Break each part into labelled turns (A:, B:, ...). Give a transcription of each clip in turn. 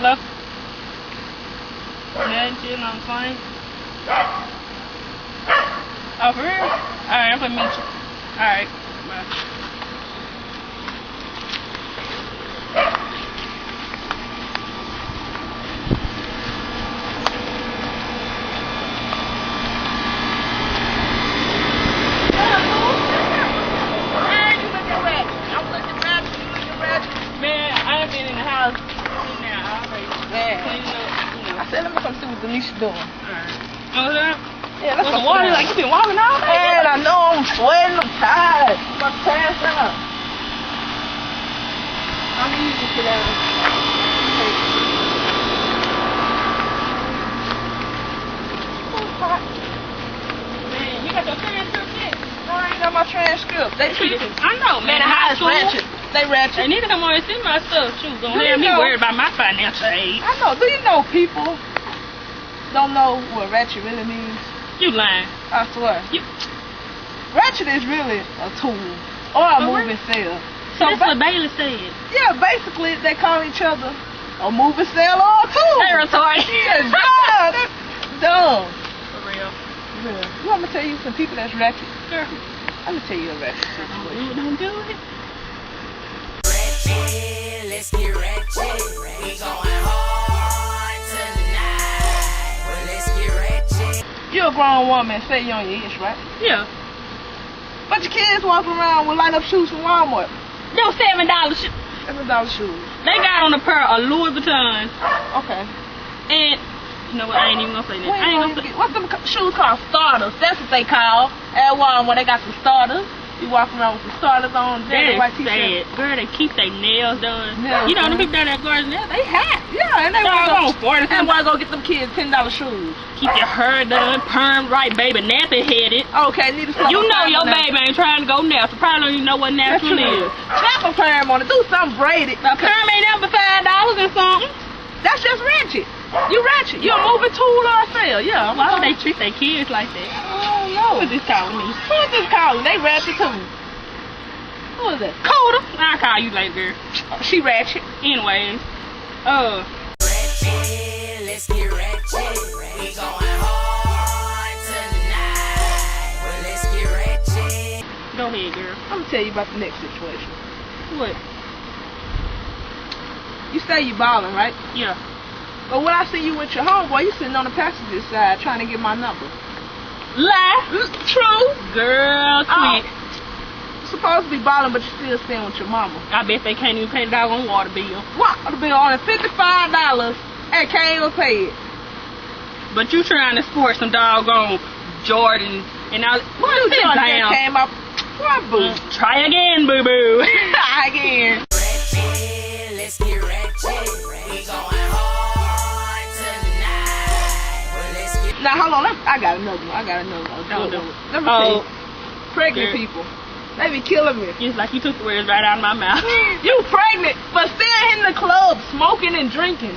A: Hello? Man, shit, I'm fine. Oh, for real? Alright, I'm gonna meet you. Alright, bye.
B: Doing.
A: Oh, that?
B: Yeah, that's
A: the water. Like, you been walking all day?
B: Man, I know, I'm sweating, I'm tired. I'm about to pass out. I'm easy to that.
A: Man, you got your transcript yet?
B: No, I ain't got my transcript. They treat it.
A: I know, man. High school.
B: Ratchet. They ratchet.
A: They need to come on and see my stuff. Shoot, don't have me worried about my financial aid.
B: I know. Do you know people don't know what ratchet really means?
A: You lying.
B: I swear. Ratchet is really a tool or a moving cell. So
A: that's what Bailey said.
B: Yeah, basically they call each other a moving cell or a tool.
A: They retarded.
B: Yeah, that's dumb.
A: For real.
B: Yeah. You want me to tell you some people that's ratchet?
A: Sure.
B: Let me tell you a ratchet situation.
A: Don't do it.
C: Ratchet, let's get ratchet. We going hard tonight. Well, let's get ratchet.
B: You're a grown woman, say you're on your itch, right?
A: Yeah.
B: But your kids walking around with light up shoes from Walmart.
A: Those $7 shoes.
B: $7 shoes.
A: They got on a pair of Louis Vuitton.
B: Okay.
A: And you know what? I ain't even gonna say that. I ain't gonna say.
B: What's them shoes called? Starters. That's what they call. At Walmart, they got some starters. You walking around with some starters on.
A: That is
B: white
A: sad. Girl, they keep their nails done.
B: Nails
A: you know
B: done.
A: them people down there garden nails, they hot.
B: Yeah, and they
A: want to go 40.
B: And want to go get them kids $10 shoes.
A: Keep your hair done, perm right, baby, nappy headed.
B: Okay, need to slap
A: you
B: a
A: know
B: perm
A: your
B: on
A: baby ain't trying to go natural. Probably don't even know what natural is.
B: Slap a perm on it. Do something braided.
A: A perm ain't up for $5 and something.
B: That's just ratchet. You ratchet. You a moving tool or a cell. Yeah.
A: Why would they treat their kids like that?
B: I don't know.
A: Who is this calling me?
B: Who is this calling? They ratchet too. Who is that?
A: Coda. I'll call you later, girl.
B: She ratchet.
A: Anyways.
C: Ratchet, let's get ratchet. We going hard tonight. Well, let's get ratchet.
A: Go ahead, girl.
B: I'm gonna tell you about the next situation.
A: What?
B: You say you ballin', right?
A: Yeah.
B: But when I see you with your homeboy, you sitting on the passenger side trying to get my number.
A: Lie.
B: True.
A: Girl, quit.
B: Supposed to be ballin', but you still staying with your mama.
A: I bet they can't even pay the doggone water bill.
B: Water bill on it, $55 and can't even pay it.
A: But you trying to sport some doggone Jordan and all.
B: What you doing? That came up. What, boo?
A: Try again, boo boo.
B: Try again.
C: Ratchet, let's get ratchet. We going hard tonight. Well, let's get.
B: Now hold on, I got another one.
A: Don't do it.
B: Let me tell you. Pregnant people. They be killing me.
A: It's like you took the words right out of my mouth.
B: You pregnant, but still in the club smoking and drinking.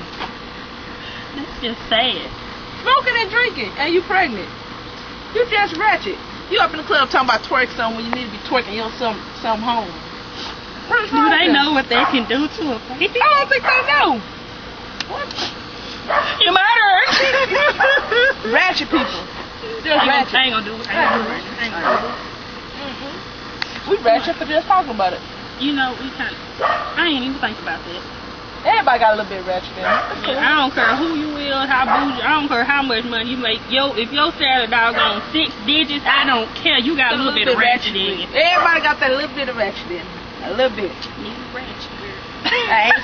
A: That's just sad.
B: Smoking and drinking, and you pregnant. You just ratchet. You up in the club talking about twerk something when you need to be twerking your some home.
A: Do they know what they can do to a baby?
B: I don't think they know. What?
A: You murdered.
B: Ratchet people.
A: I ain't gonna do it.
B: We ratchet for just talking about it.
A: You know, I ain't even think about that.
B: Everybody got a little bit of ratchet in it.
A: Cool. I don't care who you is, how bougie, I don't care how much money you make. If your salary doggone 6 digits, I don't care. You got a little bit of ratchet in it.
B: Everybody got that little bit of ratchet in it. A little bit.
A: Need ratchet, girl.
B: I ain't